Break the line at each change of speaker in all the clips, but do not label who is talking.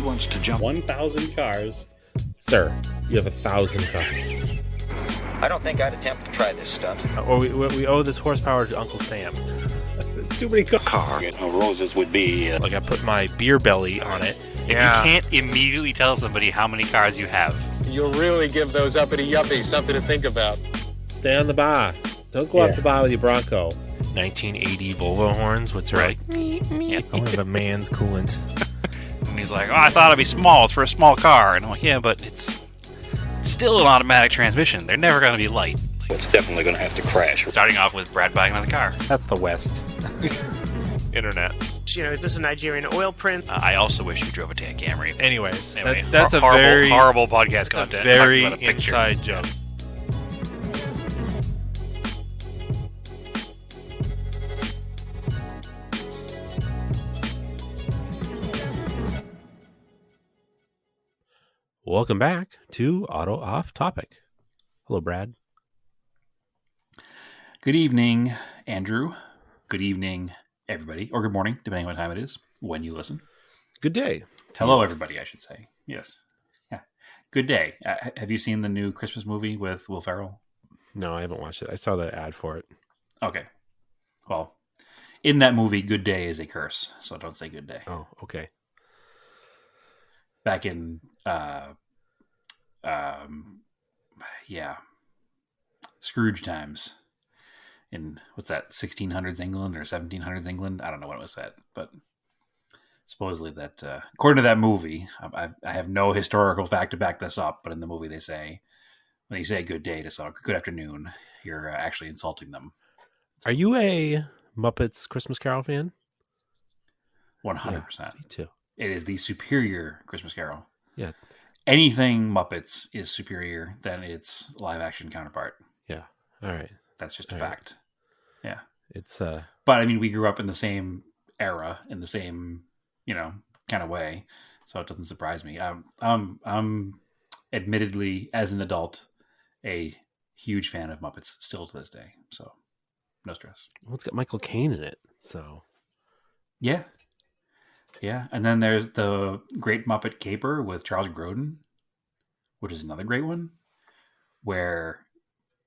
He wants to jump
1,000 cars. Sir, you have 1,000 cars.
I don't think I'd attempt to try this stunt.
Or we owe this horsepower to Uncle Sam.
Too many cars.
car. Roses would be...
Like I put my beer belly on it.
You can't immediately tell somebody how many cars you have.
You'll really give those uppity yuppies something to think about.
Stay on the bar. Don't go off the bar with your Bronco.
1980 Volvo horns. What's right?
Yeah.
I want to have a man's coolant.
And he's like, oh, I thought it'd be small. It's for a small car. And I'm like, yeah, but it's still an automatic transmission. They're never going to be light.
It's definitely going to have to crash.
Starting off with Brad buying another car.
That's the West. Internet.
You know, is this a Nigerian oil print?
I also wish you drove a Tan Camry.
Anyways,
Anyway,
that's a
horrible,
very
horrible podcast content.
very
Talking about a picture.
inside joke. Welcome back to Auto Off Topic. Hello, Brad.
Good evening, Andrew. Good evening, everybody. Or good morning, depending on what time it is when you listen.
Good day.
Hello, everybody, I should say. Yes. Yeah. Good day. Have you seen the new Christmas movie with Will Ferrell?
No, I haven't watched it. I saw the ad for it.
Okay. Well, in that movie, good day is a curse, so don't say good day.
Oh, okay.
Back in, Scrooge times. In, what's that, 1600s England or 1700s England? I don't know what it was at, but supposedly that, according to that movie, I have no historical fact to back this up, but in the movie they say, when they say good day to someone, good afternoon, you're actually insulting them.
Are you a Muppets Christmas Carol fan?
100%.
Yeah, me too.
It is the superior Christmas Carol.
Yeah.
Anything Muppets is superior than its live action counterpart.
Yeah. All right.
That's just a fact. Yeah.
It's
But I mean, we grew up in the same era, in the same, kind of way. So it doesn't surprise me. I'm admittedly, as an adult, a huge fan of Muppets still to this day. So no stress.
well, it's got Michael Caine in it, so
Yeah. Yeah. And then there's the Great Muppet Caper with Charles Grodin, which is another great one, where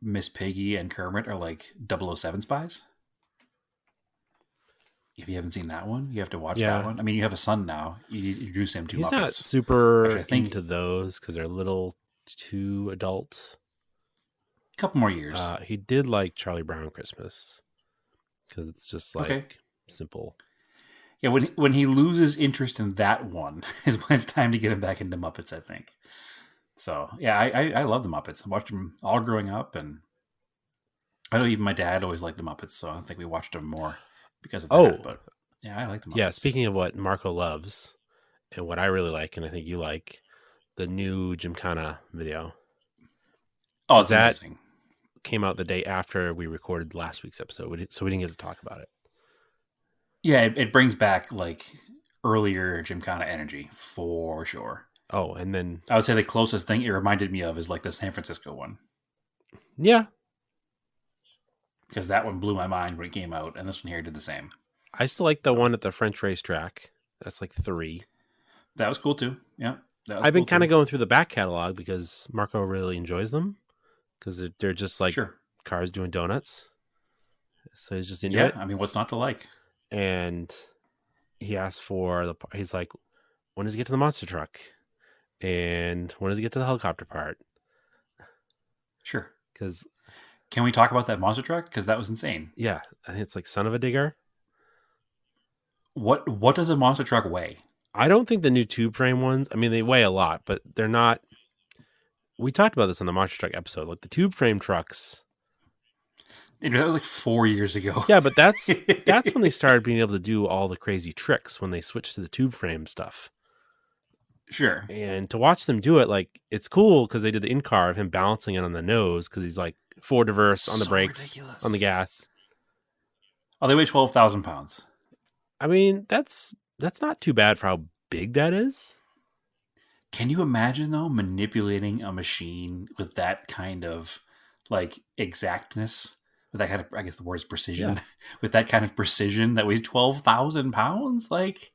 Miss Piggy and Kermit are like 007 spies. If you haven't seen that one, you have to watch that one. I mean, you have a son now. You need to introduce him to
he's
Muppets.
not super
Actually, I think
into those because they're a little too adult.
a couple more years.
He did like Charlie Brown Christmas because it's just like simple.
Yeah, when he loses interest in that one is when it's time to get him back into Muppets, I think. So, yeah, I love the Muppets. I watched them all growing up, and I know even my dad always liked the Muppets, so I think we watched them more because of that. But, yeah, I like the Muppets.
Yeah, speaking of what Marco loves and what I really like, and I think you like, the new Gymkhana video.
Oh, it's
that
amazing.
Came out the day after we recorded last week's episode, so we didn't get to talk about it.
Yeah, it brings back, like, earlier Gymkhana energy, for sure.
Oh, and then
I would say the closest thing it reminded me of is like the San Francisco one.
Yeah.
Because that one blew my mind when it came out, and this one here did the same.
I still like the one at the French racetrack. That's like 3.
That was cool too. Yeah.
I've been kind of going through the back catalog because Marco really enjoys them because they're just like cars doing donuts. So he's just into it.
I mean, what's not to like?
And he asked for he's like, when does it get to the monster truck? And when does it get to the helicopter part?
Sure.
Because
can we talk about that monster truck? Because that was insane.
Yeah, I think it's like son of a digger.
What does a monster truck weigh?
I don't think the new tube frame ones. I mean, they weigh a lot, but they're not. We talked about this on the monster truck episode. Like the tube frame trucks.
That was like 4 years ago.
Yeah, but that's when they started being able to do all the crazy tricks when they switched to the tube frame stuff.
Sure.
And to watch them do it, like, it's cool because they did the in-car of him balancing it on the nose because he's like forward reverse on the brakes, on the gas.
Oh, they weigh 12,000 pounds.
I mean, that's not too bad for how big that is.
Can you imagine, though, manipulating a machine with that kind of, like, exactness? With that kind of, I guess the word is precision.
Yeah.
With that kind of precision that weighs 12,000 pounds? Like,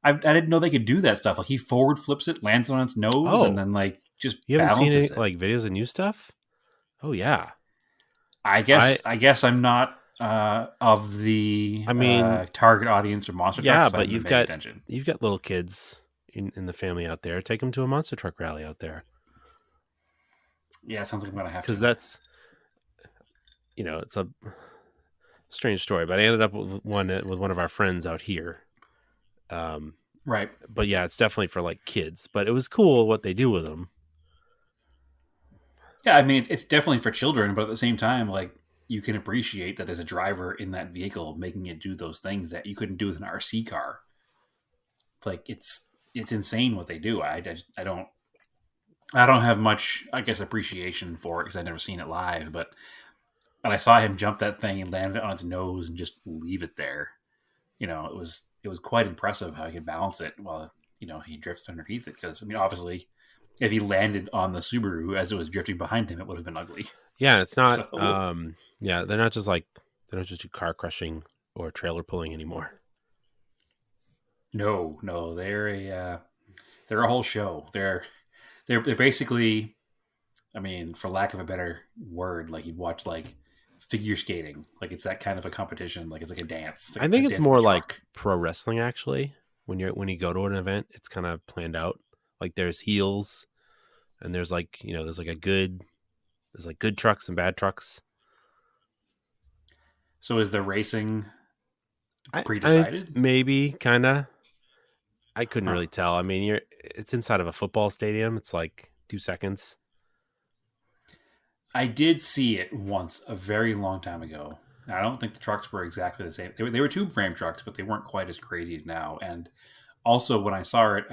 I didn't know they could do that stuff. Like he forward flips it, lands on its nose, and then like just
You haven't seen
balances
any
it.
like videos of new stuff? Oh yeah.
I guess I'm not of the target audience or monster trucks.
Yeah, but
you've got attention.
You've got little kids in the family out there. Take them to a monster truck rally out there.
Yeah, it sounds like I'm gonna have to.
Because that's, it's a strange story. But I ended up with one of our friends out here.
Right.
But yeah, it's definitely for like kids. But it was cool what they do with them.
Yeah, I mean it's definitely for children, but at the same time, like you can appreciate that there's a driver in that vehicle making it do those things that you couldn't do with an RC car. Like it's insane what they do. I don't have much, I guess, appreciation for it because I've never seen it live. But when I saw him jump that thing and land it on its nose and just leave it there, it was quite impressive how he could balance it while he drifts underneath it. Because I mean, obviously, if he landed on the Subaru as it was drifting behind him, it would have been ugly.
Yeah, it's not. They're not just do car crushing or trailer pulling anymore.
No, they're a whole show. They're basically, I mean, for lack of a better word, like you'd watch like figure skating, like it's that kind of a competition, like it's like a dance. Like
I think it's more like pro wrestling actually. When you go to an event, it's kind of planned out. Like there's heels, and there's like there's good trucks and bad trucks.
So is the racing pre-decided?
Maybe kind of. I couldn't really tell. I mean, it's inside of a football stadium. It's like 2 seconds.
I did see it once a very long time ago. I don't think the trucks were exactly the same. They were tube frame trucks, but they weren't quite as crazy as now. And also, when I saw it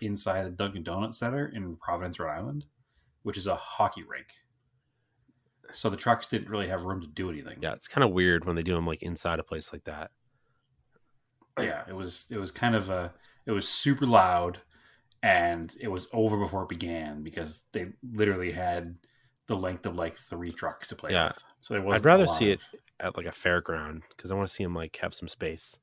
inside the Dunkin' Donuts Center in Providence, Rhode Island, which is a hockey rink. So the trucks didn't really have room to do anything.
Yeah, it's kind of weird when they do them like inside a place like that.
Yeah, it was kind of it was super loud, and it was over before it began because they literally had the length of like 3 trucks to play with. So
I'd rather see it at like a fairground because I want to see them like have some space.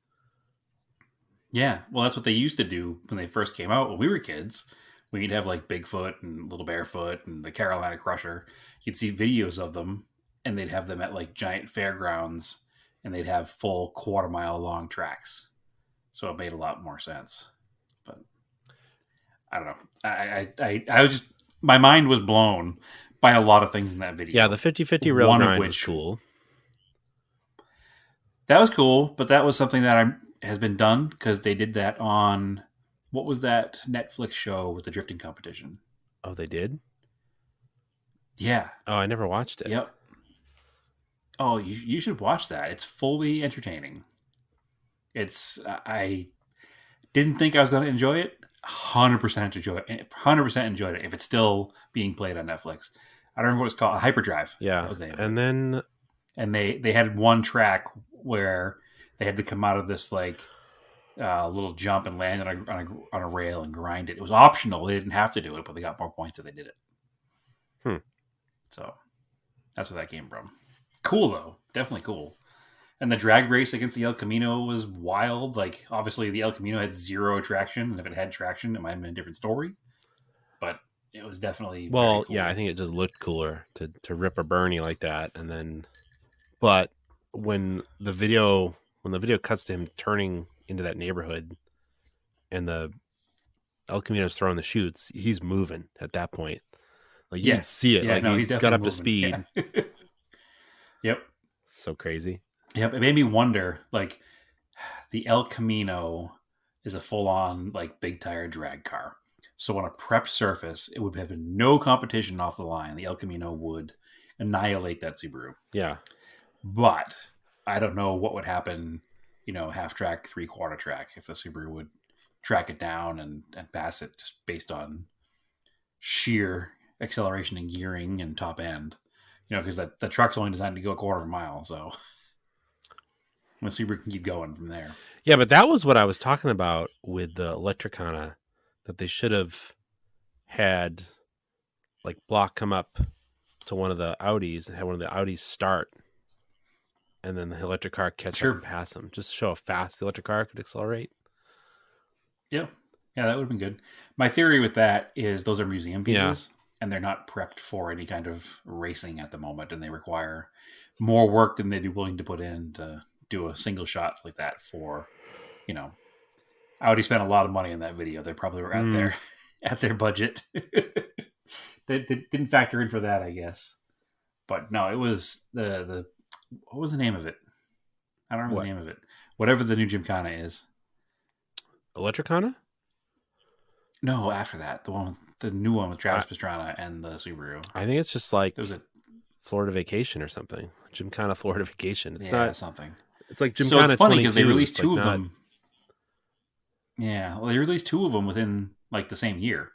Yeah, well, that's what they used to do when they first came out when we were kids. We'd have like Bigfoot and Little Barefoot and the Carolina Crusher. You'd see videos of them, and they'd have them at like giant fairgrounds, and they'd have full 1/4 mile long tracks. So it made a lot more sense. But I don't know. I was just, my mind was blown by a lot of things in that video.
Yeah, the 50-50 rail grind was cool.
That was cool, but that was something that has been done because they did that on, what was that Netflix show with the drifting competition?
Oh, they did?
Yeah.
Oh, I never watched it.
Yep. Oh, you should watch that. It's fully entertaining. I didn't think I was going to enjoy it. 100% enjoy it. 100% enjoyed it. If it's still being played on Netflix, I don't remember what it's called. Hyperdrive.
Yeah.
That was the name.
And then
they had one track where they had to come out of this like little jump and land on a rail and grind it. It was optional. They didn't have to do it, but they got more points if they did it. So that's where that came from. Cool though, definitely cool. And the drag race against the El Camino was wild. Like, obviously, the El Camino had 0 traction, and if it had traction, it might have been a different story. But it was definitely
cool.
Yeah,
I think it just looked cooler to rip a Bernie like that, and then. But when the video cuts to him turning into that neighborhood, and the El Camino's throwing the chutes, he's moving at that point. Like you can see it. Like he's got up to speed.
Yeah. Yep.
So crazy.
Yep, it made me wonder, like, the El Camino is a full-on, like, big tire drag car. So on a prepped surface, it would have no competition off the line. The El Camino would annihilate that Subaru.
Yeah.
But I don't know what would happen, half track, 3/4 track, if the Subaru would track it down and pass it just based on sheer acceleration and gearing and top end. Because the truck's only designed to go 1/4 mile, so... the Subaru can keep going from there.
Yeah, but that was what I was talking about with the Electricana, that they should have had like Block come up to one of the Audis and have one of the Audis start, and then the electric car catch up and pass them. Just show how fast the electric car could accelerate.
Yeah. Yeah, that would have been good. My theory with that is those are museum
Yeah.
pieces and they're not prepped for any kind of racing at the moment, and they require more work than they'd be willing to put in to do a single shot like that for, you know, Audi spent a lot of money on that video. They probably were at their budget. They didn't factor in for that, I guess. But no, it was the what was the name of it? I don't remember
What?
the name of it. Whatever the new Gymkhana is.
Electricana?
No, after that, the new one with Travis Pastrana and the Subaru.
I think it's just like
There was a
Florida Vacation or something. Gymkhana Florida Vacation. It's
yeah,
not
something.
It's like
So
Gymkhana
it's funny because they
22.
released
It's
two
like
of
not-
them. Yeah, well, they released two of them within like the same year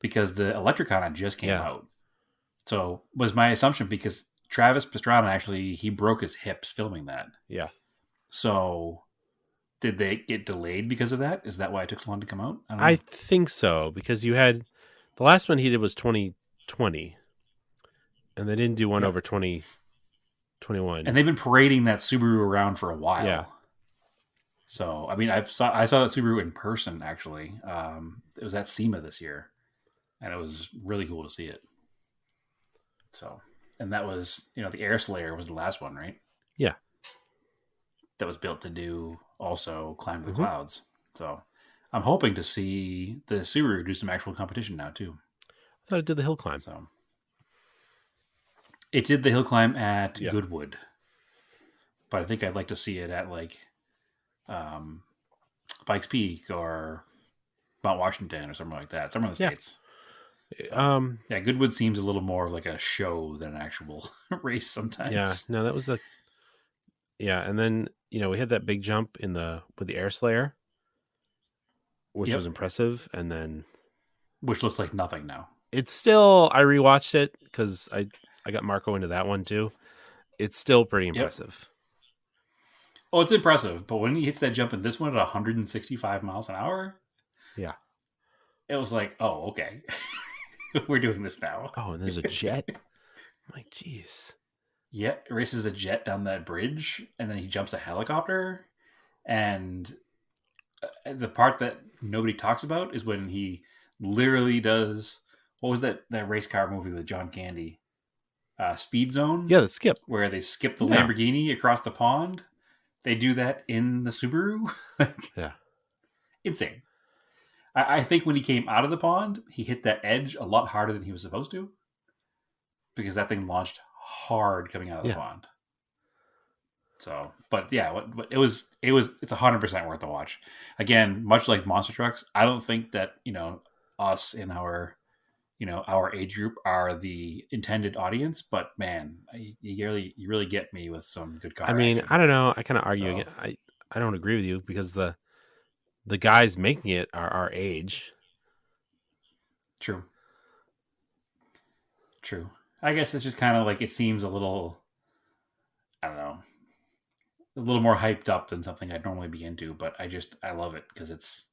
because the Electricana just came
Yeah.
out. So was my assumption because Travis Pastrana actually he broke his hips filming that.
Yeah.
So did they get delayed because of that? Is that why it took so long to come out? I don't know.
I think so, because you had the last one he did was 2020, and they didn't do one
Yep.
over 2021.
And they've been parading that Subaru around for a while.
Yeah.
So I mean, I saw that Subaru in person actually. It was at SEMA this year, and it was really cool to see it. So, and that was the Air Slayer was the last one, right?
Yeah.
That was built to do also Climb the
Mhm.
Clouds. So, I'm hoping to see the Subaru do some actual competition now too.
I thought it did the hill climb.
So, it did the hill climb at
Yeah.
Goodwood, but I think I'd like to see it at like Pikes Peak or Mount Washington or something like that. Somewhere in the
Yeah.
States. Yeah, Goodwood seems a little more of like a show than an actual race sometimes.
Yeah, no, that was and then we had that big jump with the Air Slayer, which
Yep.
was impressive, and then
Which looks like nothing now.
it's still, I rewatched it because I got Marco into that one too. It's still pretty impressive.
Oh, it's impressive, but when he hits that jump in this one at 165 miles an hour,
Yeah.
it was like, oh, okay. We're doing this now.
Oh, and there's a jet. I'm like, jeez.
Yeah, races a jet down that bridge, and then he jumps a helicopter. And the part that nobody talks about is when he literally does, what was that race car movie with John Candy? Speed Zone?
Yeah, the skip.
Where they skip the
Yeah.
Lamborghini across the pond. They do that in the Subaru.
Yeah.
Insane. I think when he came out of the pond, he hit that edge a lot harder than he was supposed to. Because that thing launched hard coming out of the
Yeah.
pond. So, but yeah, it's 100% worth the watch. Again, much like Monster Trucks, I don't think that, us in our age group are the intended audience, but man, you really get me with some good car
I mean,
action.
I don't know. I kind of argue
So-
again. I don't agree with you because the guys making it are our age.
True. I guess it's just kind of like it seems a little, I don't know, a little more hyped up than something I'd normally be into. But I love it because it's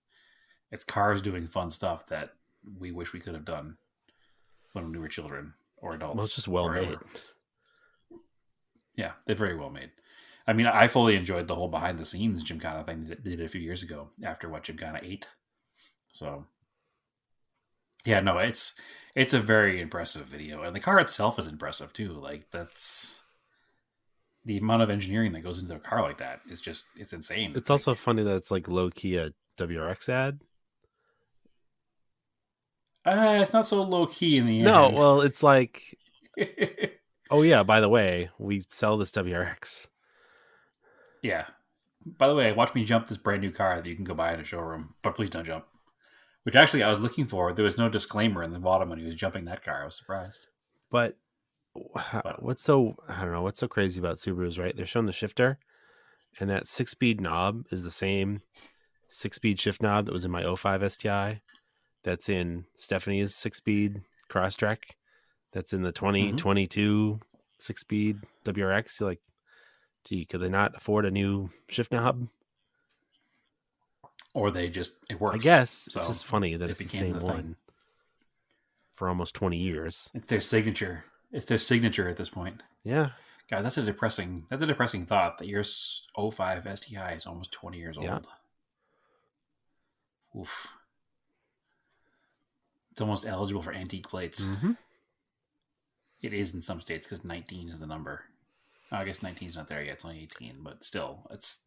cars doing fun stuff that we wish we could have done when we were children or adults.
Well, it's just well
or
made.
ever. Yeah, they're very well made. I mean, I fully enjoyed the whole behind the scenes Gymkhana thing that they did a few years ago after Gymkhana 8. So, yeah, no, it's a very impressive video, and the car itself is impressive too. Like that's the amount of engineering that goes into a car like that is just it's insane.
It's also funny that it's like low key a WRX ad.
It's not so low key in the end.
No, well, it's like, oh yeah, by the way, we sell this WRX.
Yeah. By the way, watch me jump this brand new car that you can go buy in a showroom, but please don't jump. Which actually I was looking for. There was no disclaimer in the bottom when he was jumping that car. I was surprised.
But what's so, I don't know, what's so crazy about Subarus, right? They're showing the shifter, and that 6-speed knob is the same 6-speed shift knob that was in my 05 STI. That's in Stephanie's 6-speed Crosstrek. That's in the 2022 6-speed WRX. You're like, gee, could they not afford a new shift knob?
Or it works.
I guess it's
So,
just funny that
it
it's the
became
same
the thing.
one for almost 20 years.
It's their signature. It's their signature at this point.
Yeah.
Guys, that's a depressing thought that your 05 STI is almost 20 years
Yeah.
old. Oof. It's almost eligible for antique plates.
Mm-hmm.
It is in some states because 19 is the number. I guess 19 is not there yet. It's only 18, but still, it's.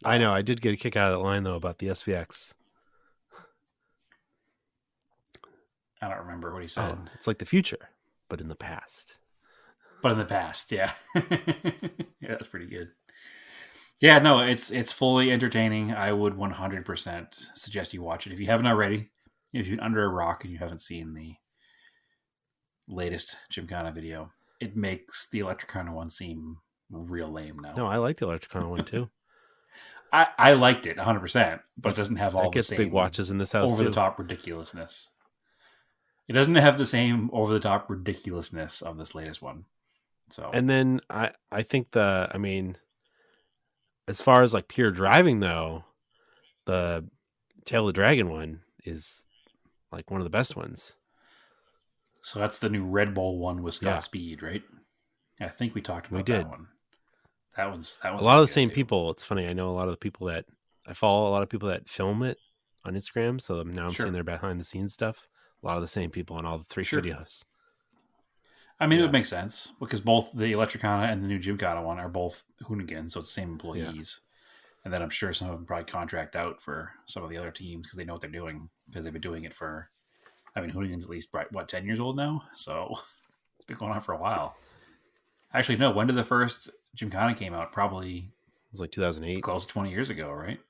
I know. I did get a kick out of that line though about the SVX.
I don't remember what he said.
Oh, it's like the future, but in the past.
But in the past, yeah. Yeah, that's pretty good. Yeah, no, it's fully entertaining. I would 100% suggest you watch it. If you haven't already, if you're under a rock and you haven't seen the latest Gymkhana video, it makes the Electricana one seem real lame now.
No, I like the Electricana one too.
I liked it 100%, but it doesn't have all
That gets
the same
big watches in this house
over
too.
the top ridiculousness. It doesn't have the same over the top ridiculousness of this latest one. So
And then I think as far as like pure driving though, the Tail of the Dragon one is like one of the best ones.
So that's the new Red Bull one with Scott
Yeah.
Speed, right? I think we talked about
We did.
that one. That one's
A lot
really
of the
good,
same
too.
people. It's funny. I know a lot of the people that I follow, a lot of people that film it on Instagram. So now I'm
Sure.
seeing their behind the scenes stuff. A lot of the same people on all the 3
Sure.
videos.
I mean, it
Yeah.
would make sense because both the Electricana and the new Gymkhana one are both Hoonigan, so it's the same employees. And then I'm sure some of them probably contract out for some of the other teams because they know what they're doing because they've been doing it for. I mean, Hoonigan's at least 10 years old now, so it's been going on for a while. Actually, no. When did the first Gymkhana came out? Probably
It was like 2008,
close to 20 years ago, right?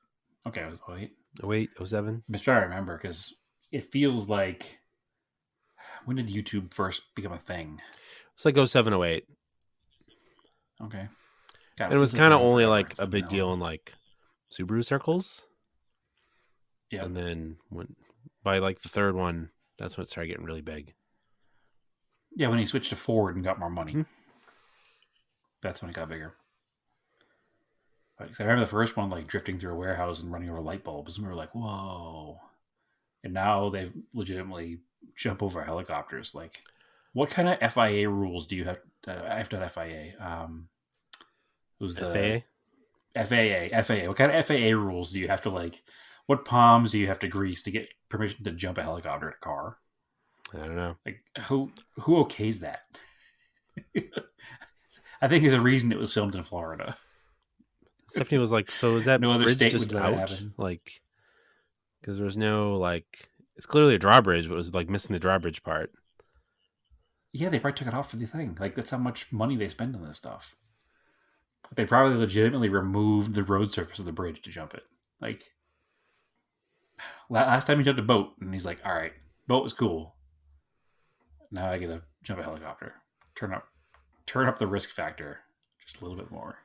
Okay, it was 08.
08, 07.
I'm just trying to remember because it feels like when did YouTube first become a thing?
It's like 07, 08.
Okay, God,
And it was
feels
kind of
like
only
forever.
like
It's
a
been
big
that
deal
long.
in like Subaru circles.
Yeah,
And then by like the third one, that's when it started getting really big.
yeah. When he switched to Ford and got more money,
Hmm.
that's when it got bigger. But 'cause I remember the first one like drifting through a warehouse and running over light bulbs, and we were like, "Whoa!" And now they've legitimately jump over helicopters. Like, what kind of FIA rules do you have? I've done FIA. Who's the
FAA?
FAA. What kind of FAA rules do you have to like? What palms do you have to grease to get permission to jump a helicopter in a car?
I don't know.
Like, who okays that? I think there's a reason it was filmed in Florida.
Stephanie was like, so is that
No other
bridge
state
just
would let it
out?
happen.
Like, because there's no like, it's clearly a drawbridge, but it was like missing the drawbridge part.
Yeah, they probably took it off for the thing. Like, that's how much money they spend on this stuff. They probably legitimately removed the road surface of the bridge to jump it. Like, last time he jumped a boat, and he's like, all right, boat was cool. Now I get to jump a helicopter. Turn up the risk factor just a little bit more.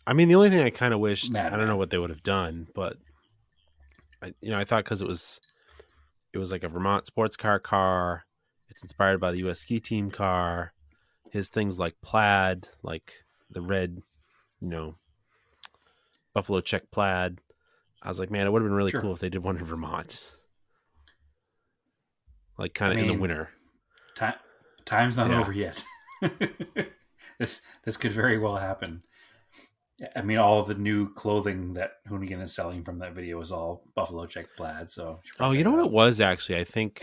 I mean, the only thing I kind of wished, I
Madman.
don't know what they would have done, but I thought because it was like a Vermont sports car. It's inspired by the U.S. ski team car. His things like plaid, like the red, buffalo check plaid. I was like, man, it would have been really
Sure.
cool if they did one in Vermont, like kind of in the
mean,
winter.
Time's not
Yeah.
over yet. This could very well happen. I mean, all of the new clothing that Hoonigan is selling from that video is all buffalo check plaid. So, should
Oh,
probably
you
check
know
it
what
out.
it was actually? I think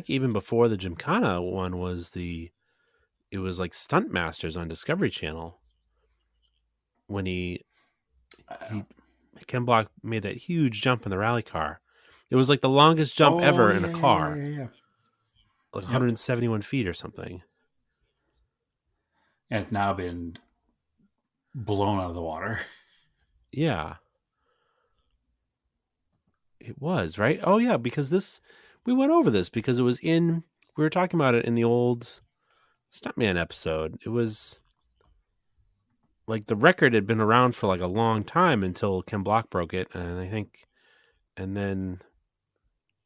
even before the Gymkhana one was it was like Stunt Masters on Discovery Channel when Ken Block made that huge jump in the rally car. It was like the longest jump ever in a car,
Yeah.
like
Yep.
171 feet or something.
And it's now been blown out of the water.
Yeah. It was, right? Oh yeah, because we went over this because we were talking about it in the old Stuntman episode. It was like the record had been around for like a long time until Ken Block broke it, and then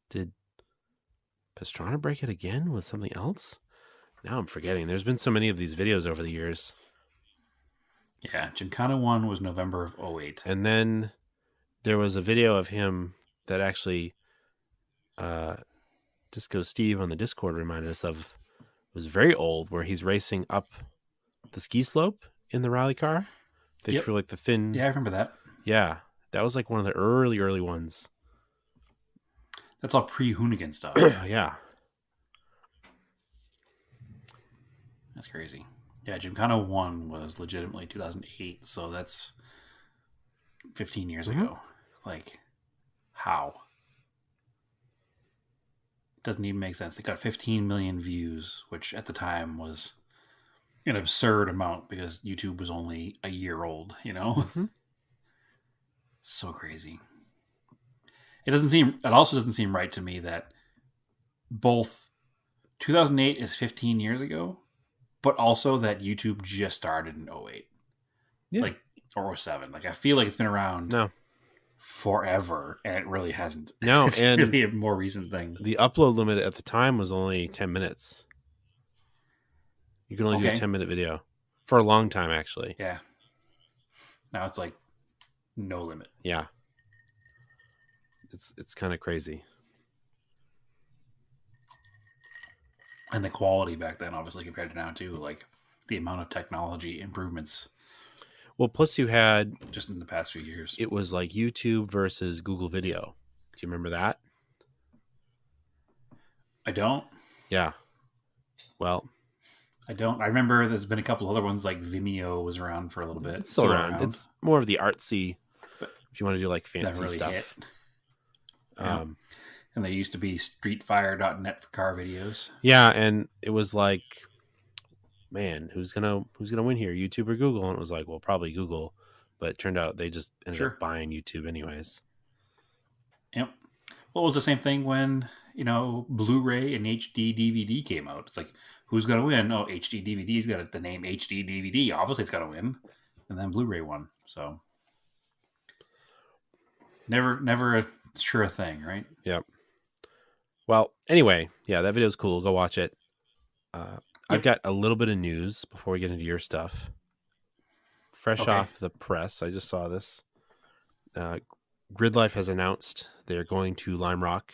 did Pastrana break it again with something else? Now I'm forgetting. There's been so many of these videos over the years.
Yeah, Gymkhana 1 was November of 08.
And then there was a video of him that actually Disco Steve on the Discord reminded us of. It was very old, where he's racing up the ski slope in the rally car. They
Yep.
threw like the thin.
Yeah, I remember that.
Yeah, that was like one of the early ones.
That's all pre-Hoonigan stuff.
Yeah.
That's crazy. Yeah, Gymkhana 1 was legitimately 2008, so that's 15 years
Mhm.
ago. Like, how? Doesn't even make sense. It got 15 million views, which at the time was an absurd amount because YouTube was only a year old, you know?
Mhm.
So crazy. It also doesn't seem right to me that both 2008 is 15 years ago, but also that YouTube just started in 08.
Yeah.
Like, or 07. Like, I feel like it's been around
No.
forever, and it really hasn't.
No,
It's
and
really a more recent thing.
the upload limit at the time was only 10 minutes. You can only do a
Okay.
10-minute video for a long time, actually.
Yeah. Now it's like no limit.
Yeah. It's kind of crazy.
And the quality back then, obviously, compared to now, too. Like, the amount of technology improvements
Well, plus you had,
just in the past few years.
it was like YouTube versus Google Video. Do you remember that?
I don't.
Yeah. Well,
I remember there's been a couple other ones, like Vimeo was around for a little bit.
it's still around. It's more of the artsy,
But
if you want to do like
never
fancy
really
stuff.
hit. Yeah. And there used to be streetfire.net for car videos.
Yeah, and it was like, man, who's gonna win here, YouTube or Google? And it was like, well, probably Google, but it turned out they just ended
Sure.
up buying YouTube anyways.
Yep. Well, it was the same thing when, Blu-ray and HD DVD came out. It's like, who's going to win? Oh, HD DVD's got the name HD DVD. Obviously, it's got to win. And then Blu-ray won. So, never a sure thing, right?
Yep. Well, anyway, yeah, that video's cool. Go watch it. I've got a little bit of news before we get into your stuff. Fresh
Okay.
off the press, I just saw this. Grid Life has announced they're going to Lime Rock,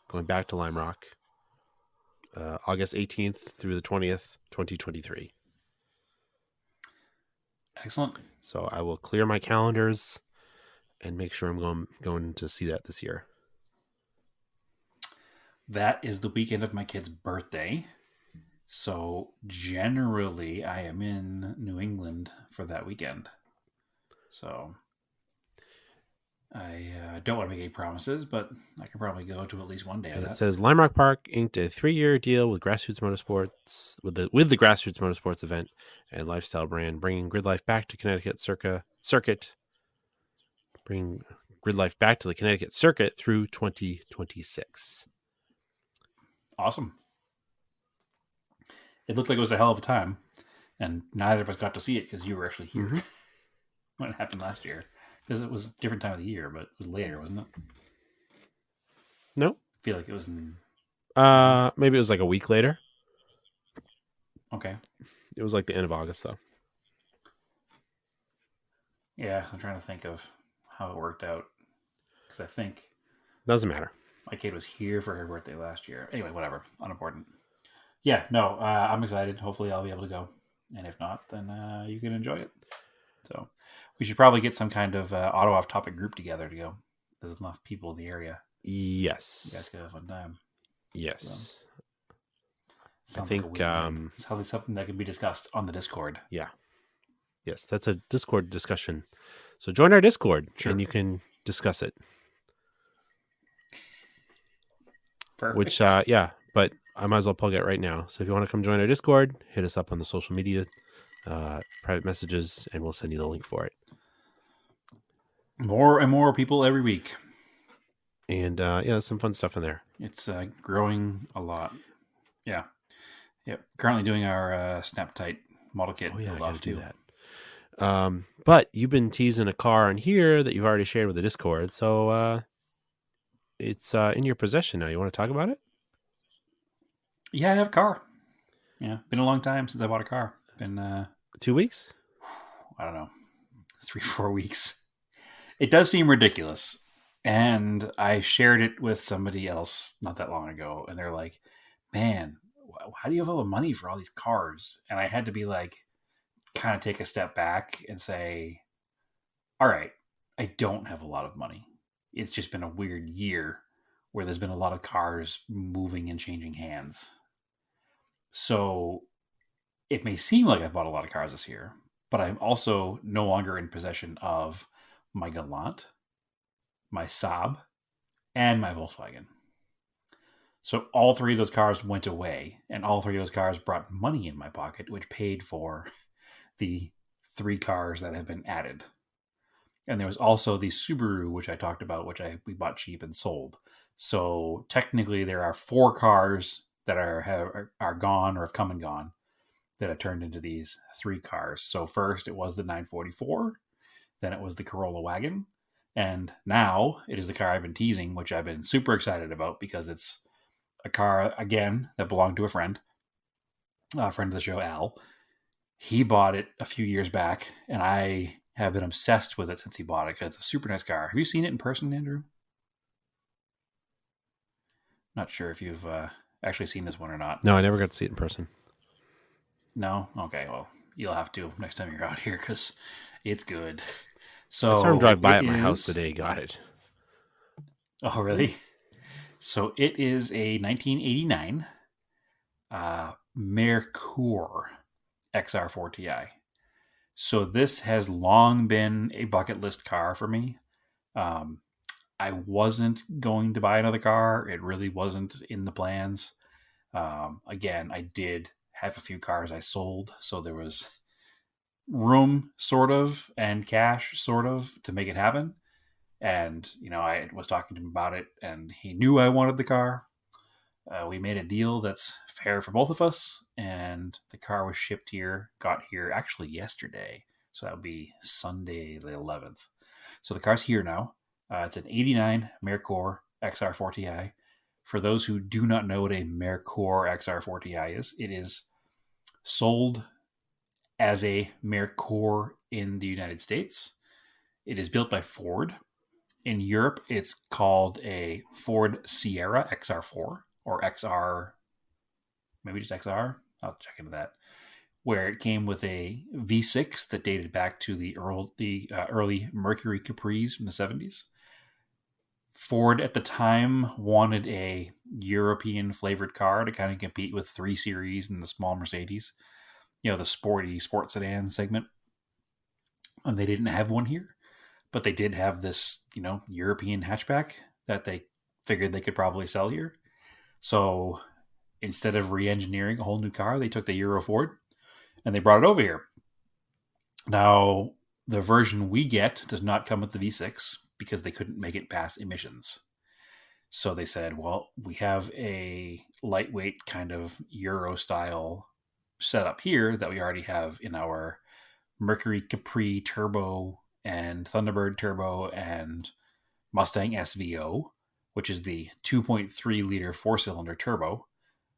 going back to Lime Rock, August 18th through the 20th, 2023.
Excellent.
So I will clear my calendars and make sure I'm going to see that this year.
That is the weekend of my kid's birthday. So generally, I am in New England for that weekend. So I don't want to make any promises, but I can probably go to at least one day of
And it
that.
says Lime Rock Park inked a 3-year deal with Grassroots Motorsports with the Grassroots Motorsports event and lifestyle brand, bringing Grid Life back to Connecticut circuit. Bring Grid Life back to the Connecticut circuit through 2026.
Awesome. It looked like it was a hell of a time, and neither of us got to see it because you were actually here
Mhm.
when it happened last year. Because it was a different time of the year, but it was later, wasn't it?
No,
I feel like it was in...
maybe it was like a week later.
Okay.
It was like the end of August though.
Yeah, I'm trying to think of how it worked out. Because I think
Doesn't matter.
my kid was here for her birthday last year. Anyway, whatever. Unimportant. Yeah, no, I'm excited. Hopefully I'll be able to go. And if not, then you can enjoy it. So we should probably get some kind of auto off topic group together to go. There's enough people in the area. You guys
Yes.
could have a fun time.
Yes.
Sounds
think,
like a win-win. Sounds like something that can be discussed on the Discord.
Yes, that's a Discord discussion. So join our Discord
Sure.
and you can discuss it.
Perfect.
Which, but I might as well plug it right now. So if you want to come join our Discord, hit us up on the social media, private messages, and we'll send you the link for it.
More and more people every week.
And there's some fun stuff in there.
It's growing a lot. Yeah. Yep. Currently doing our Snap Tight model kit
Oh yeah, I
build
gotta
off
do
too.
that. But you've been teasing a car in here that you've already shared with the Discord, so it's in your possession now. You want to talk about it?
Yeah, I have a car. Yeah, been a long time since I bought a car. Been
2 weeks?
I don't know, 3-4 weeks. It does seem ridiculous. And I shared it with somebody else not that long ago, and they're like, man, how do you have all the money for all these cars? And I had to be like, kind of take a step back and say, all right, I don't have a lot of money. It's just been a weird year where there's been a lot of cars moving and changing hands. So it may seem like I've bought a lot of cars this year, but I'm also no longer in possession of my Galant, my Saab, and my Volkswagen. So all three of those cars went away, and all three of those cars brought money in my pocket, which paid for the 3 cars that have been added. And there was also the Subaru, which I talked about, which we bought cheap and sold. So technically, there are 4 cars that are gone or have come and gone that have turned into these 3 cars. So first, it was the 944, then it was the Corolla wagon, and now it is the car I've been teasing, which I've been super excited about because it's a car, again, that belonged to a friend of the show, Al. He bought it a few years back, and I have been obsessed with it since he bought it because it's a super nice car. Have you seen it in person, Andrew? Not sure if you've actually seen this one or not.
No, I never got to see it in person.
No? Okay, well, you'll have to next time you're out here because it's good. So
I saw him drive by at my house today. Got it.
Oh, really? So it is a 1989 Merkur XR4 Ti. So this has long been a bucket list car for me. I wasn't going to buy another car. It really wasn't in the plans. Again, I did have a few cars I sold, so there was room, sort of, and cash, sort of, to make it happen. And, I was talking to him about it, and he knew I wanted the car. We made a deal that's fair for both of us, and the car was got here actually yesterday. So that would be Sunday the 11th. So the car's here now. It's an 89 Merkur XR4 Ti. For those who do not know what a Merkur XR4 Ti is, it is sold as a Merkur in the United States. It is built by Ford. In Europe, it's called a Ford Sierra XR4 or XR, maybe just XR. I'll check into that. Where it came with a V6 that dated back to the early Mercury Capris from the 70s. Ford at the time wanted a European flavored car to kind of compete with 3 Series and the small Mercedes, the sporty sport sedan segment. And they didn't have one here, but they did have this, European hatchback that they figured they could probably sell here. So instead of re-engineering a whole new car, they took the Euro Ford and they brought it over here. Now, the version we get does not come with the V6 because they couldn't make it pass emissions. So they said, well, we have a lightweight kind of Euro style setup here that we already have in our Mercury Capri Turbo and Thunderbird Turbo and Mustang SVO, which is the 2.3 liter 4-cylinder turbo,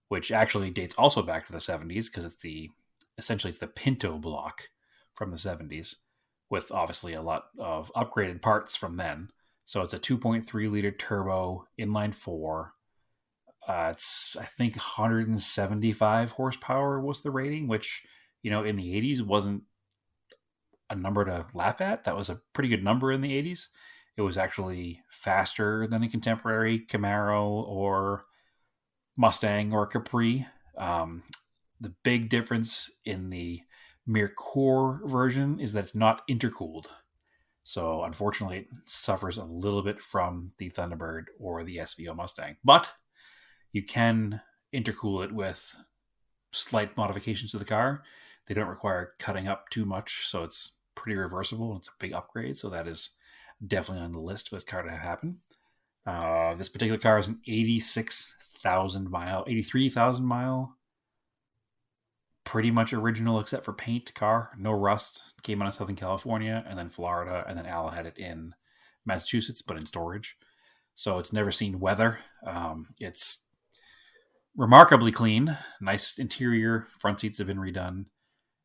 which actually dates also back to the 70s because it's essentially the Pinto block from the 70s, with obviously a lot of upgraded parts from then. So it's a 2.3 liter turbo inline 4. It's, I think, 175 horsepower was the rating, which, in the 80s wasn't a number to laugh at. That was a pretty good number in the 80s. It was actually faster than a contemporary Camaro or Mustang or Capri. The big difference in the Merkur version is that it's not intercooled. So unfortunately, it suffers a little bit from the Thunderbird or the SVO Mustang. But you can intercool it with slight modifications to the car. They don't require cutting up too much, so it's pretty reversible, and it's a big upgrade. So that is definitely on the list for this car to have happen. This particular car is an 83,000 mile, pretty much original except for paint car, no rust. Came out of Southern California and then Florida, and then Al had it in Massachusetts, but in storage. So it's never seen weather. It's remarkably clean, nice interior. Front seats have been redone.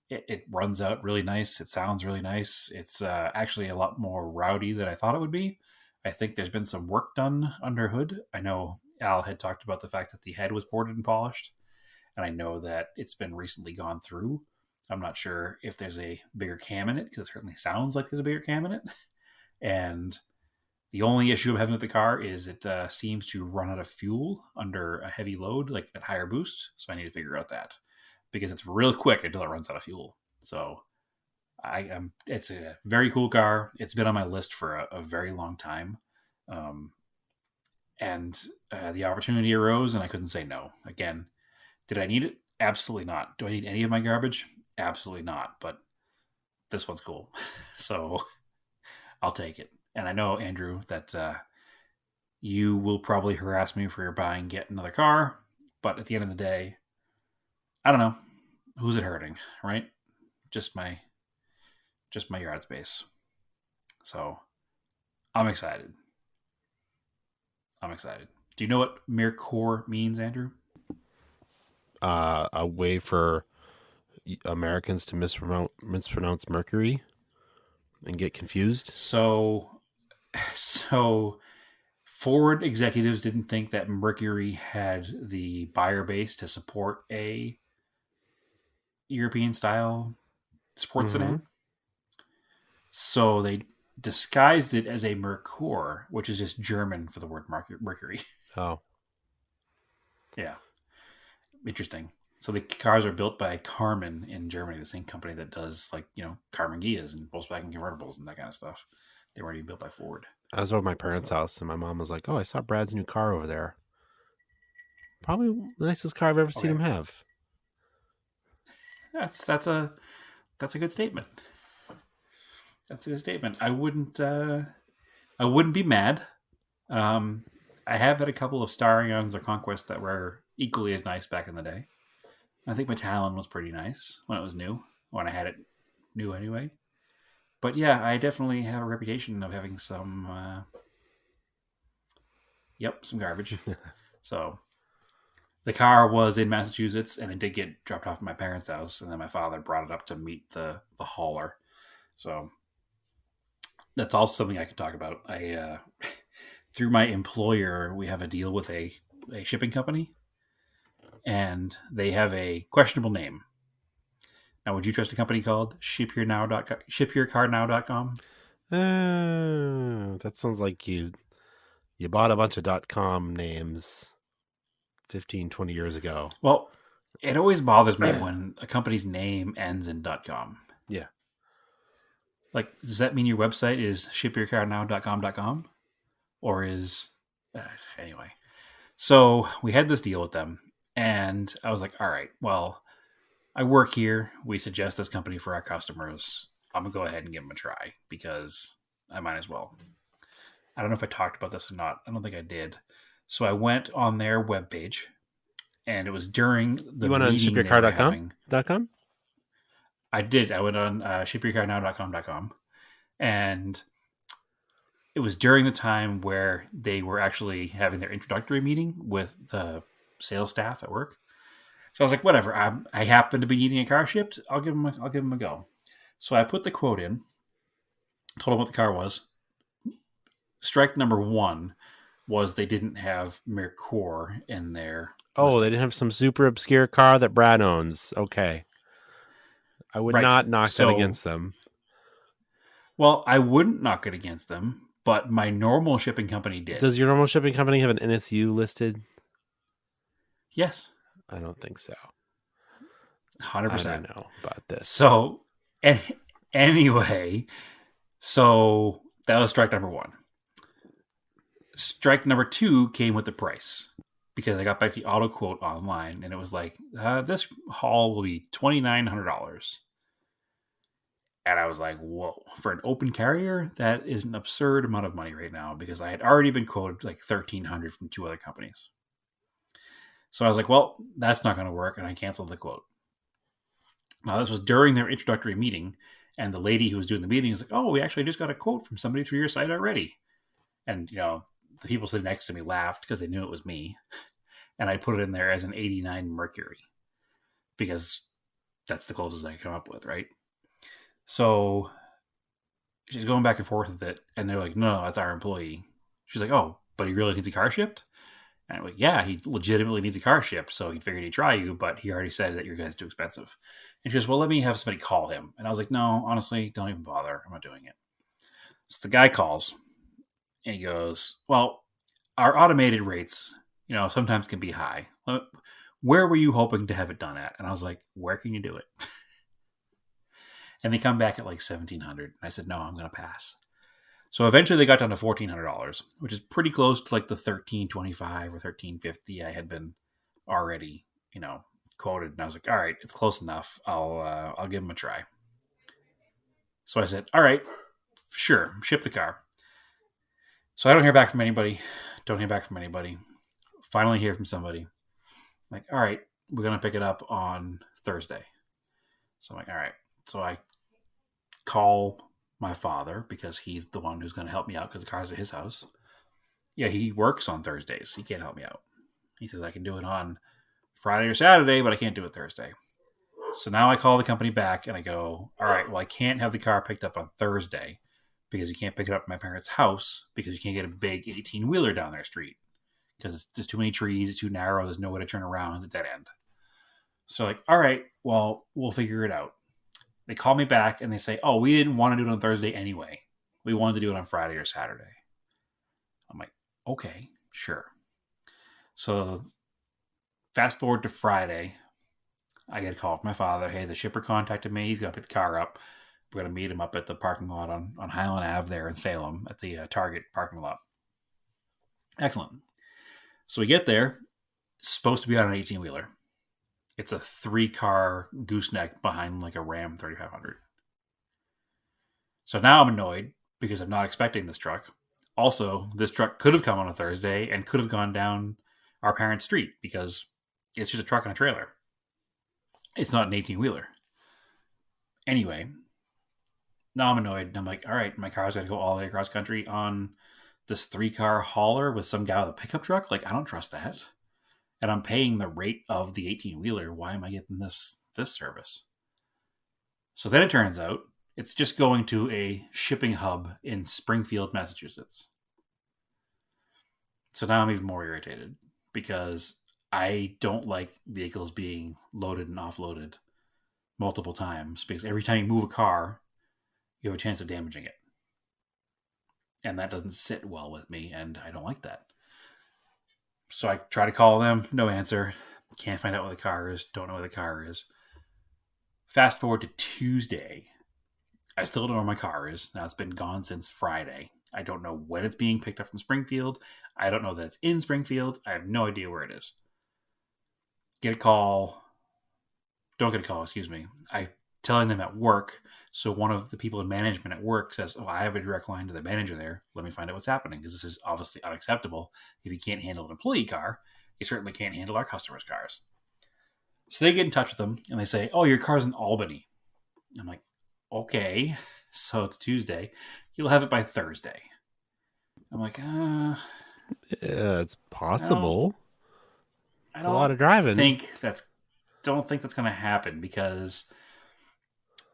It runs out really nice. It sounds really nice. It's actually a lot more rowdy than I thought it would be. I think there's been some work done under hood. I know Al had talked about the fact that the head was boarded and polished, and I know that it's been recently gone through. I'm not sure if there's a bigger cam in it, because it certainly sounds like there's a bigger cam in it. And The only issue I'm having with the car is it seems to run out of fuel under a heavy load, like at higher boost. So I need to figure out that because it's real quick until it runs out of fuel. So it's a very cool car. It's been on my list for a very long time. And the opportunity arose and I couldn't say no. Again, did I need it? Absolutely not. Do I need any of my garbage? Absolutely not. But this one's cool. So I'll take it. And I know, Andrew, that you will probably harass me for buying yet another car. But at the end of the day, I don't know. Who's it hurting, right? Just my yard space. So I'm excited. Do you know what Mercor means, Andrew?
A way for Americans to mispronounce Mercury and get confused.
So Ford executives didn't think that Mercury had the buyer base to support a European style sports sedan. So they disguised it as a Mercor, which is just German for the word Mercury.
Oh.
Yeah. Interesting. So the cars are built by Karmann in Germany, the same company that does Karmann Ghias and Volkswagen convertibles and that kind of stuff. They weren't even built by Ford. I
was over at my parents' house and my mom was like, "Oh, I saw Brad's new car over there. Probably the nicest car I've ever seen him have."
That's a good statement. That's a good statement. I wouldn't be mad. I have had a couple of Starions or Conquests that were equally as nice back in the day. I think my Talon was pretty nice when it was new, when I had it new anyway. But yeah, I definitely have a reputation of having some garbage. So the car was in Massachusetts and it did get dropped off at my parents' house, and then my father brought it up to meet the hauler. So that's also something I can talk about. I through my employer, we have a deal with a shipping company, and they have a questionable name. Now, would you trust a company called shipyourcarnow.com?
That sounds like you bought a bunch of .com names 15, 20 years ago.
Well, it always bothers me when a company's name ends in .com.
Yeah.
Like, does that mean your website is shipyourcarnow.com.com? Or is... anyway. So, we had this deal with them, and I was like, all right, well, I work here. We suggest this company for our customers. I'm going to go ahead and give them a try, because I might as well. I don't know if I talked about this or not. I don't think I did. So, I went on their webpage, and it was during the
You went on shipyourcar.com?
I did. I went on shipyourcarnow.com, and it was during the time where they were actually having their introductory meeting with the sales staff at work. So I was like, whatever. I happen to be needing a car shipped. I'll give them a go. So I put the quote in, told them what the car was. Strike number one was they didn't have Mercor in there.
Oh, they didn't have some super obscure car that Brad owns. Okay. I would not knock that against them.
Well, I wouldn't knock it against them, but my normal shipping company did.
Does your normal shipping company have an NSU listed?
Yes.
I don't think so.
100%.
I don't know about this.
So, anyway, so that was strike number one. Strike number two came with the price, because I got back the auto quote online, and it was like, this haul will be $2,900. And I was like, whoa, for an open carrier, that is an absurd amount of money right now, because I had already been quoted like $1,300 from two other companies. So I was like, well, that's not going to work, and I canceled the quote. Now, this was during their introductory meeting, and the lady who was doing the meeting was like, oh, we actually just got a quote from somebody through your site already. And, the people sitting next to me laughed because they knew it was me. And I put it in there as an 89 Mercury, because that's the closest I come up with, right? So she's going back and forth with it, and they're like, no, that's our employee. She's like, oh, but he really needs a car shipped? And I'm like, yeah, he legitimately needs a car shipped, so he figured he'd try you, but he already said that your guy's too expensive. And she goes, well, let me have somebody call him. And I was like, no, honestly, don't even bother. I'm not doing it. So the guy calls, And he goes, well, our automated rates, sometimes can be high. Where were you hoping to have it done at? And I was like, where can you do it? And they come back at like $1,700. And I said, no, I'm going to pass. So eventually they got down to $1,400, which is pretty close to like the $1,325 or $1,350 I had been already, quoted. And I was like, all right, it's close enough. I'll give them a try. So I said, all right, sure, ship the car. So I don't hear back from anybody. Finally hear from somebody. Like, all right, we're going to pick it up on Thursday. So I'm like, all right. So I call my father because he's the one who's going to help me out because the car's at his house. Yeah, he works on Thursdays. He can't help me out. He says I can do it on Friday or Saturday, but I can't do it Thursday. So now I call the company back and I go, all right, well, I can't have the car picked up on Thursday because you can't pick it up at my parents' house because you can't get a big 18-wheeler down their street because there's too many trees, it's too narrow, there's no way to turn around, it's a dead end. So like, all right, well, we'll figure it out. They call me back and they say, oh, we didn't want to do it on Thursday anyway. We wanted to do it on Friday or Saturday. I'm like, okay, sure. So fast forward to Friday, I get a call from my father. Hey, the shipper contacted me. He's going to pick the car up. We're going to meet him up at the parking lot on Highland Ave there in Salem at the Target parking lot. Excellent. So we get there. It's supposed to be on an 18-wheeler. It's a 3-car gooseneck behind like a Ram 3500. So now I'm annoyed because I'm not expecting this truck. Also, this truck could have come on a Thursday and could have gone down our parents' street because it's just a truck and a trailer. It's not an 18-wheeler. Anyway, now I'm annoyed. And I'm like, all right, my car's got to go all the way across country on this 3-car hauler with some guy with a pickup truck. Like, I don't trust that. And I'm paying the rate of the 18-wheeler. Why am I getting this service? So then it turns out it's just going to a shipping hub in Springfield, Massachusetts. So now I'm even more irritated because I don't like vehicles being loaded and offloaded multiple times because every time you move a car, you have a chance of damaging it. And that doesn't sit well with me, and I don't like that. So I try to call them, no answer. Can't find out where the car is, don't know where the car is. Fast forward to Tuesday. I still don't know where my car is. Now it's been gone since Friday. I don't know when it's being picked up from Springfield. I don't know that it's in Springfield. I have no idea where it is. Don't get a call, excuse me. I telling them at work. So one of the people in management at work says, oh, I have a direct line to the manager there. Let me find out what's happening because this is obviously unacceptable. If you can't handle an employee car, you certainly can't handle our customers' cars. So they get in touch with them and they say, oh, your car's in Albany. I'm like, okay. So it's Tuesday. You'll have it by Thursday. I'm like,
Yeah, it's possible.
I
It's a lot of driving.
Don't think that's going to happen because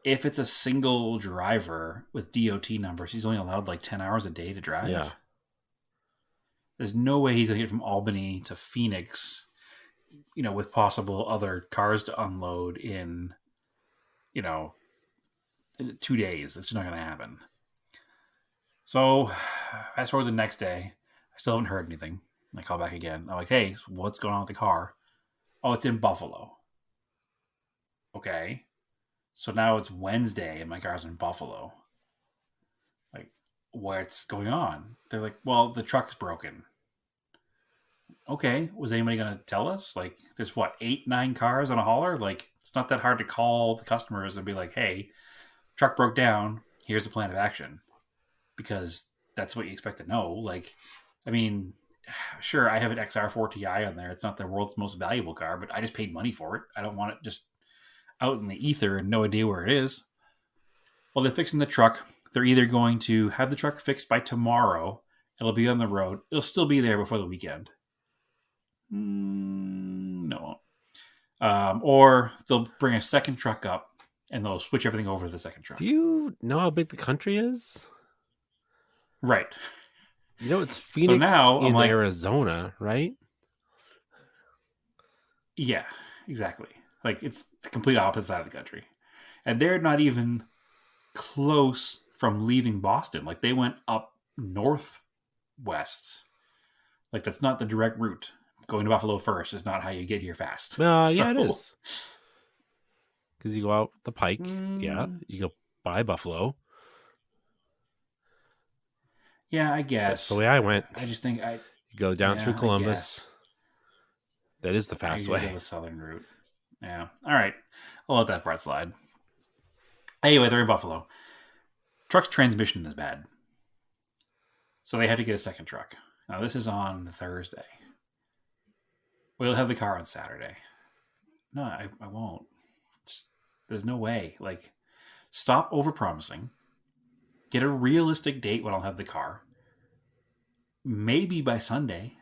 if it's a single driver with DOT numbers, he's only allowed like 10 hours a day to drive.
Yeah.
There's no way he's going to get from Albany to Phoenix, with possible other cars to unload in, 2 days. It's just not going to happen. So fast forward the next day, I still haven't heard anything. I call back again. I'm like, hey, what's going on with the car? Oh, it's in Buffalo. Okay. So now it's Wednesday and my car's in Buffalo. Like, what's going on? They're like, well, the truck's broken. Okay. Was anybody going to tell us? Like, there's 8-9 cars on a hauler? Like, it's not that hard to call the customers and be like, hey, truck broke down. Here's the plan of action. Because that's what you expect to know. Like, I mean, sure, I have an XR4 Ti on there. It's not the world's most valuable car, but I just paid money for it. I don't want it just out in the ether and no idea where it is. Well, they're fixing the truck. They're either going to have the truck fixed by tomorrow. It'll be on the road. It'll still be there before the weekend. No. Or they'll bring a second truck up and they'll switch everything over to the second truck.
Do you know how big the country is?
Right.
It's Phoenix
so now,
in Arizona, right?
Yeah, exactly. Like, it's the complete opposite side of the country. And they're not even close from leaving Boston. Like, they went up north west. Like, that's not the direct route. Going to Buffalo first is not how you get here fast.
Yeah, it
So-
is. Because you go out the Pike. Yeah, you go by Buffalo.
Yeah, I
That's
guess.
the way I went.
I just think
You go down
Yeah,
through
I
Columbus.
guess.
That is the
I
fast
usually go
way.
the southern route. Yeah. All right. I'll let that part slide. Anyway, they're in Buffalo. Truck's transmission is bad. So they had to get a second truck. Now, this is on Thursday. We'll have the car on Saturday. No, I won't. There's no way. Like, stop overpromising. Get a realistic date when I'll have the car. Maybe by Sunday,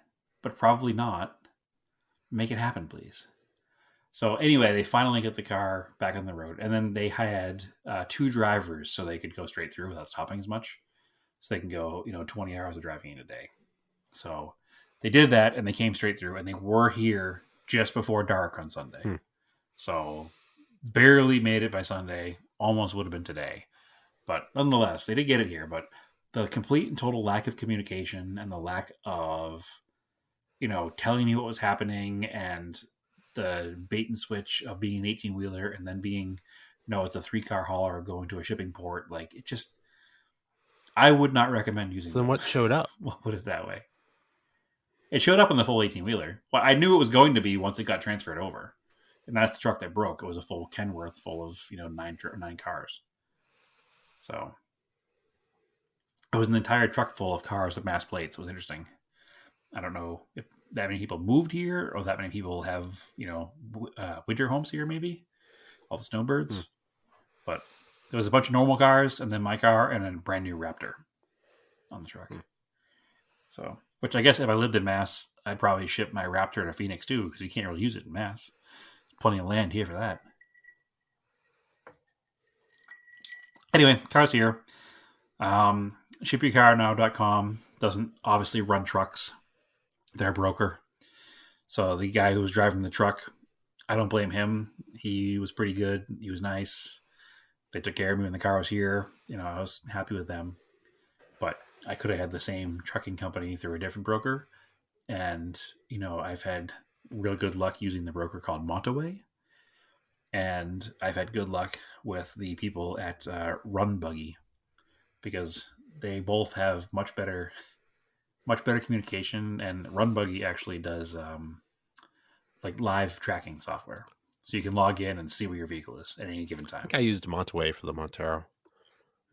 but probably not. Make it happen, please. So anyway, they finally get the car back on the road. And then they had 2 drivers so they could go straight through without stopping as much. So they can go, 20 hours of driving in a day. So they did that and they came straight through and they were here just before dark on Sunday. So barely made it by Sunday. Almost would have been today. But nonetheless, they did get it here. But the complete and total lack of communication and the lack of, telling me what was happening and the bait and switch of being an 18-wheeler and then being, no, it's a 3-car hauler going to a shipping port. Like, it just, I would not recommend using
So then
them.
what showed up?
We'll put it that way. It showed up on the full 18-wheeler. Well, I knew it was going to be once it got transferred over. And that's the truck that broke. It was a full Kenworth full of, 9 cars. So it was an entire truck full of cars with mass plates. It was interesting. I don't know if that many people moved here or that many people have, winter homes here, maybe. All the snowbirds. But there was a bunch of normal cars and then my car and then a brand new Raptor on the truck. So, which I guess if I lived in Mass, I'd probably ship my Raptor to Phoenix too, because you can't really use it in Mass. Plenty of land here for that. Anyway, car's here. ShipYourCarNow.com doesn't obviously run trucks. They're a broker. So the guy who was driving the truck, I don't blame him. He was pretty good. He was nice. They took care of me when the car was here. I was happy with them. But I could have had the same trucking company through a different broker. And, I've had real good luck using the broker called Montaway. And I've had good luck with the people at Run Buggy because they both have much better communication. And Run Buggy actually does like live tracking software. So you can log in and see where your vehicle is at any given
I
time.
think I used Montaway for the Montero.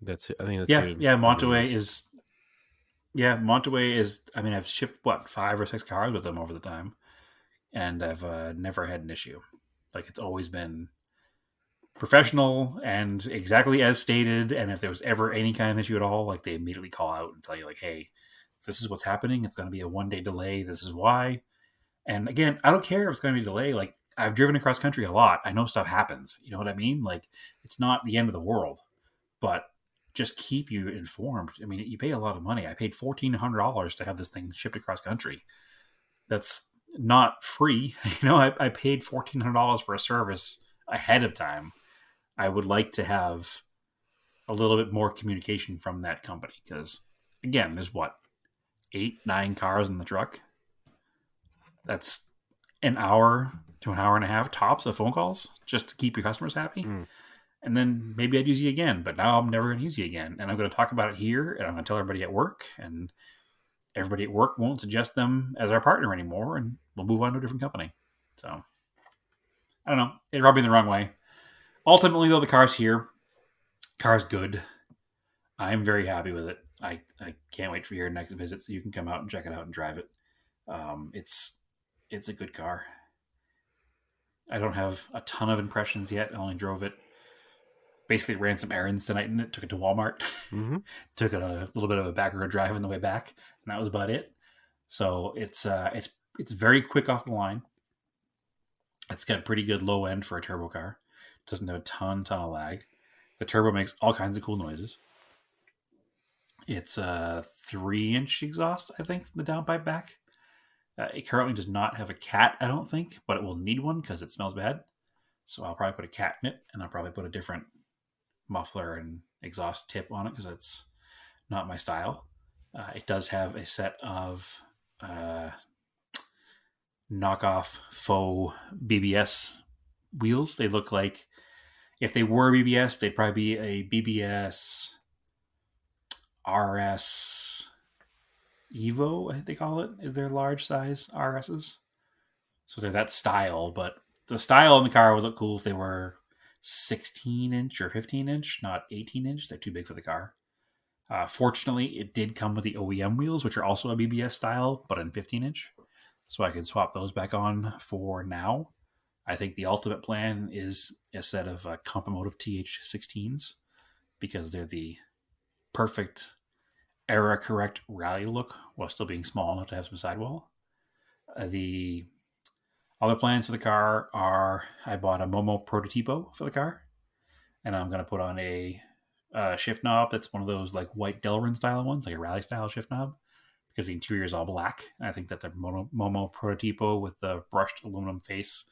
That's it. I think that's
Montaway is. Yeah, Montaway is. I mean, I've shipped 5 or 6 cars with them over the time, and I've never had an issue. Like, it's always been professional and exactly as stated. And if there was ever any kind of issue at all, like, they immediately call out and tell you, like, "Hey, this is what's happening. It's going to be a 1-day delay. This is why." And again, I don't care if it's going to be a delay. Like, I've driven across country a lot. I know stuff happens. You know what I mean? Like, it's not the end of the world, but just keep you informed. I mean, you pay a lot of money. I paid $1,400 to have this thing shipped across country. That's not free. I paid $1,400 for a service ahead of time. I would like to have a little bit more communication from that company because, again, there's 8-9 cars in the truck. That's an hour to an hour and a half tops of phone calls just to keep your customers happy. And then maybe I'd use you again, but now I'm never going to use you again. And I'm going to talk about it here and I'm going to tell everybody at work, and everybody at work won't suggest them as our partner anymore. And we'll move on to a different company. So I don't know. It rubbed me the wrong way. Ultimately though, the car's here. Car's good. I'm very happy with it. I can't wait for your next visit so you can come out and check it out and drive it. It's a good car. I don't have a ton of impressions yet. I only drove it. Basically ran some errands tonight and it took it to Walmart. Took it on a little bit of a back road drive on the way back, and that was about it. So it's very quick off the line. It's got pretty good low end for a turbo car. Doesn't have a ton of lag. The turbo makes all kinds of cool noises. It's a 3-inch exhaust, I think, from the downpipe back. It currently does not have a cat, I don't think, but it will need one because it smells bad. So I'll probably put a cat in it, and I'll probably put a different muffler and exhaust tip on it because that's not my style. It does have a set of knockoff faux BBS wheels. They look like, if they were BBS, they'd probably be a BBS RS Evo, I think they call it, is their large size RSs. So they're that style, but the style in the car would look cool if they were 16 inch or 15 inch, not 18 inch. They're too big for the car. Fortunately, it did come with the OEM wheels, which are also a BBS style, but in 15 inch. So I could swap those back on for now. I think the ultimate plan is a set of Compomotive TH16s, because they're the perfect era correct rally look while still being small enough to have some sidewall. The other plans for the car are, I bought a Momo Prototipo for the car, and I'm going to put on a shift knob that's one of those like white Delrin style ones, like a rally style shift knob, because the interior is all black. And I think that the Momo Prototipo with the brushed aluminum face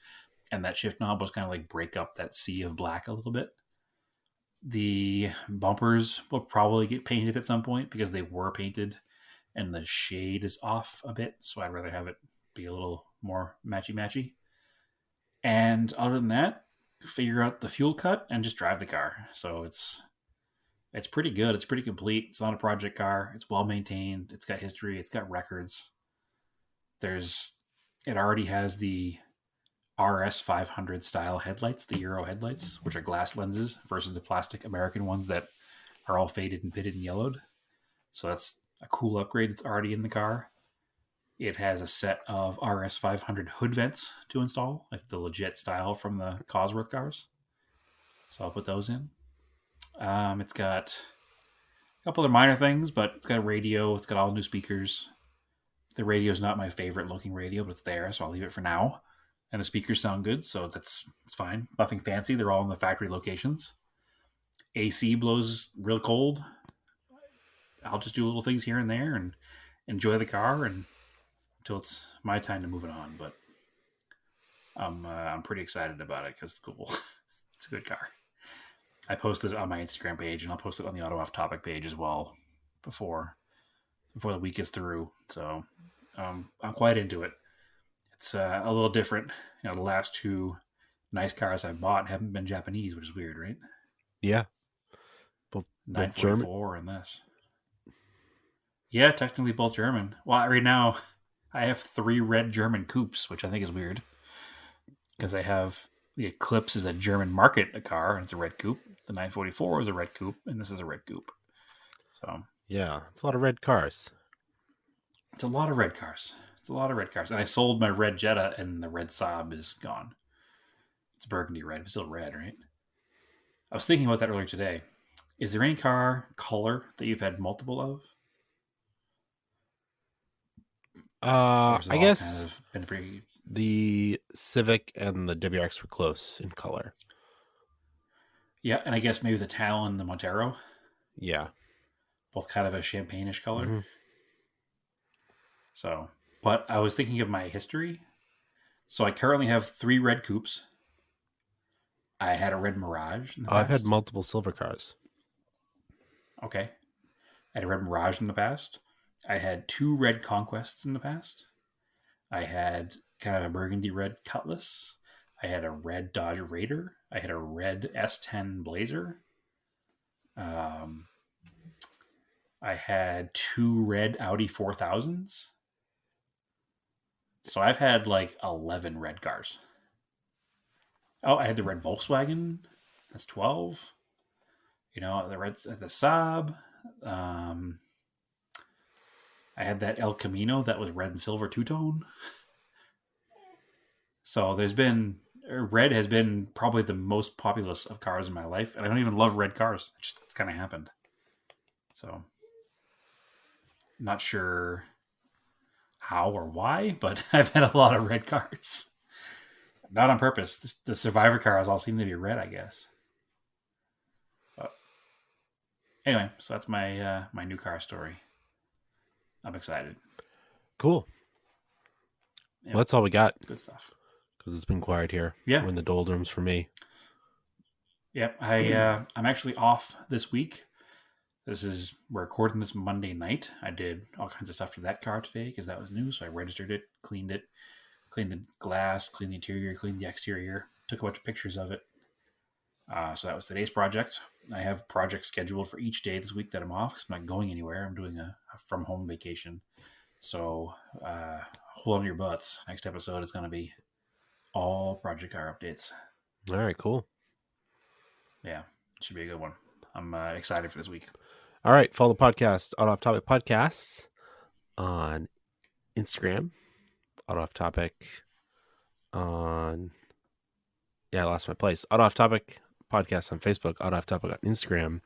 and that shift knob was kind of like break up that sea of black a little bit. The bumpers will probably get painted at some point because they were painted and the shade is off a bit. So I'd rather have it be a little more matchy-matchy. And other than that, figure out the fuel cut and just drive the car. So it's pretty good. It's pretty complete. It's not a project car. It's well maintained. It's got history. It's got records. It already has the RS 500 style headlights, the Euro headlights, which are glass lenses versus the plastic American ones that are all faded and pitted and yellowed. So that's a cool upgrade that's already in the car. It has a set of RS 500 hood vents to install, like the legit style from the Cosworth cars. So I'll put those in. It's got a couple of minor things, but it's got a radio. It's got all new speakers. The radio is not my favorite looking radio, but it's there, so I'll leave it for now. And the speakers sound good, so it's fine. Nothing fancy. They're all in the factory locations. AC blows real cold. I'll just do little things here and there and enjoy the car and until it's my time to move it on. But I'm pretty excited about it because it's cool. It's a good car. I posted it on my Instagram page, and I'll post it on the Auto Off Topic page as well before the week is through. So I'm quite into it. It's a little different. You know, the last two nice cars I bought haven't been Japanese, which is weird, right?
Yeah. Both German.
944 and this. Yeah, technically both German. Well, right now I have 3 red German coupes, which I think is weird. Because I have the Eclipse is a German market car, and it's a red coupe. The 944 is a red coupe, and this is a red coupe. So
Yeah, it's a lot of red cars.
it's a lot of red cars. And I sold my red Jetta, and the red Saab is gone. It's burgundy red, but still red, right? I was thinking about that earlier today. Is there any car color that you've had multiple of? Or has it
I
all
guess
kind of been pretty...
the Civic and the WRX were close in color.
Yeah, and I guess maybe the Talon and the Montero,
Yeah.
both kind of a champagne-ish color.
Mhm.
So, but I was thinking of my history. So I currently have 3 red coupes. I had a red Mirage in the
I've
past.
had multiple silver cars.
Okay. I had a red Mirage in the past. I had 2 red Conquests in the past. I had kind of a burgundy red Cutlass. I had a red Dodge Raider. I had a red S10 Blazer. I had 2 red Audi 4000s. So I've had like 11 red cars. Oh, I had the red Volkswagen. That's 12. You know, the Saab. I had that El Camino that was red and silver two-tone. So red has been probably the most populous of cars in my life. And I don't even love red cars. It's kind of happened. So, not sure how or why, but I've had a lot of red cars. Not on purpose. The Survivor cars all seem to be red, I guess. But anyway, so that's my my new car story. I'm excited.
Cool.
Yeah.
Well, that's all we got
Good stuff.
because it's been quiet here.
Yeah.
We're in the doldrums for me.
Yep. I'm actually off this week. we're recording this Monday night. I did all kinds of stuff to that car today because that was new. So I registered it, cleaned the glass, cleaned the interior, cleaned the exterior, took a bunch of pictures of it. So that was today's project. I have projects scheduled for each day this week that I'm off because I'm not going anywhere. I'm doing a from home vacation. So hold on to your butts. Next episode is going to be all project car updates.
All right, cool.
Yeah, should be a good one. I'm excited for this week.
All right, follow the podcast, Auto Off Topic Podcasts, on Instagram. Auto Off Topic on... Yeah, I lost my place. Auto Off Topic Podcast on Facebook. Auto Off Topic on Instagram.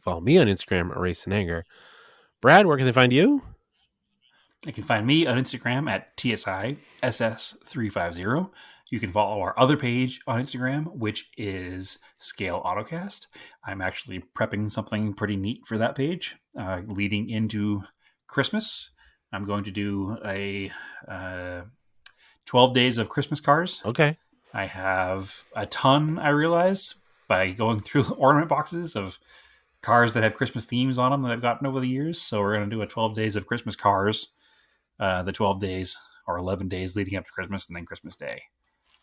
Follow me on Instagram, Erase and Anger. Brad, where can they find you?
You can find me on Instagram at TSISS350. You can follow our other page on Instagram, which is Scale Autocast. I'm actually prepping something pretty neat for that page leading into Christmas. I'm going to do a 12 days of Christmas cars.
Okay.
I have a ton, I realized, by going through ornament boxes of cars that have Christmas themes on them that I've gotten over the years. So we're going to do a 12 days of Christmas cars, the 12 days or 11 days leading up to Christmas and then Christmas Day.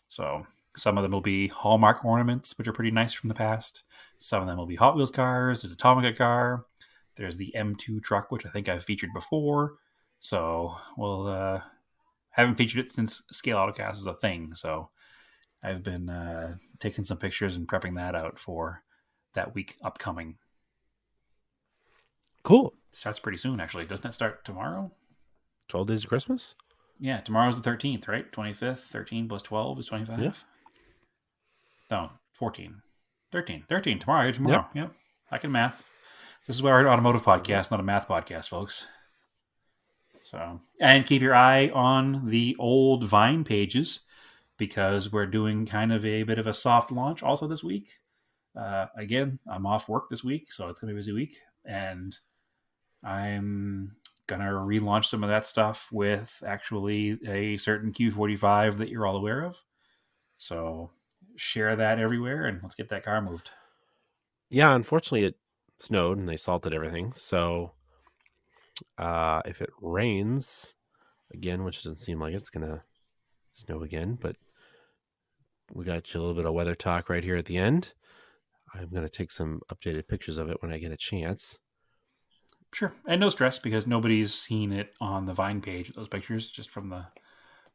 So some of them will be Hallmark ornaments, which are pretty nice from the past. Some of them will be Hot Wheels cars. There's a Atomica car. There's the M2 truck, which I think I've featured before. So we'll haven't featured it since Scale Autocast was a thing. So I've been taking some pictures and prepping that out for that week upcoming.
Cool.
Starts pretty soon, actually. Doesn't it start tomorrow?
12 days of Christmas?
Yeah, tomorrow's the 13th, right? 25th, 13 plus 12 is 25?
Yeah.
No, 14. 13. Tomorrow. Yep. I can math. This is why we're an automotive podcast, not a math podcast, folks. So, and keep your eye on the old Vine pages because we're doing kind of a bit of a soft launch also this week. Again, I'm off work this week, so it's going to be a busy week. And I'm going to relaunch some of that stuff with actually a certain Q45 that you're all aware of. So share that everywhere and let's get that car moved.
Yeah, unfortunately it snowed and they salted everything. So if it rains again, which doesn't seem like it's going to snow again, but we got you a little bit of weather talk right here at the end. I'm going to take some updated pictures of it when I get a chance.
Sure. And no stress because nobody's seen it on the Vine page, those pictures, just from the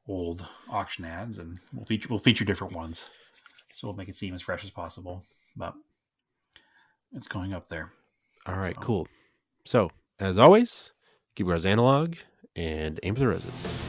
old auction ads. And we'll feature different ones. So we'll make it seem as fresh as possible. But it's going up there.
All right, cool. So, as always, keep yours analog and aim for the roses.